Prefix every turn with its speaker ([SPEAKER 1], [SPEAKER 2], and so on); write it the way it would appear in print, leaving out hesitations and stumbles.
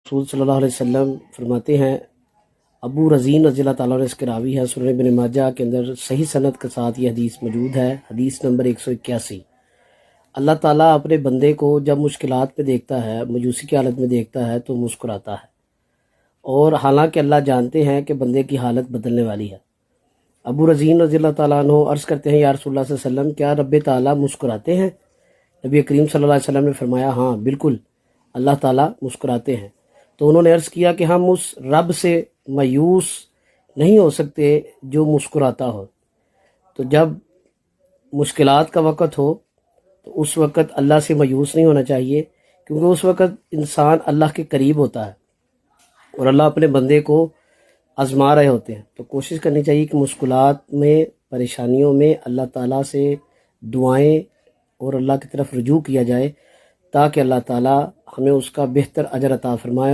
[SPEAKER 1] رسول صلی اللہ علیہ وسلم فرماتے ہیں، ابو رزین رضی اللہ تعالیٰ عنہ اس کے راوی ہے، سنن ابن ماجہ کے اندر صحیح سند کے ساتھ یہ حدیث موجود ہے، حدیث نمبر 181۔ اللہ تعالیٰ اپنے بندے کو جب مشکلات میں دیکھتا ہے، مایوسی کی حالت میں دیکھتا ہے تو مسکراتا ہے، اور حالانکہ اللہ جانتے ہیں کہ بندے کی حالت بدلنے والی ہے۔ ابو رزین رضی اللہ تعالیٰ عنہ عرض کرتے ہیں، یا رسول اللہ صلی اللہ علیہ وسلم، کیا رب تعالیٰ مسکراتے ہیں؟ نبی کریم صلی اللہ علیہ وسلم نے فرمایا، ہاں بالکل، اللہ تعالیٰ مسکراتے ہیں۔ تو انہوں نے عرض کیا کہ ہم اس رب سے مایوس نہیں ہو سکتے جو مسکراتا ہو۔ تو جب مشکلات کا وقت ہو تو اس وقت اللہ سے مایوس نہیں ہونا چاہیے، کیونکہ اس وقت انسان اللہ کے قریب ہوتا ہے اور اللہ اپنے بندے کو آزما رہے ہوتے ہیں۔ تو کوشش کرنی چاہیے کہ مشکلات میں، پریشانیوں میں اللہ تعالیٰ سے دعائیں اور اللہ کی طرف رجوع کیا جائے، تاکہ اللہ تعالیٰ ہمیں اس کا بہتر اجر عطا فرمائے۔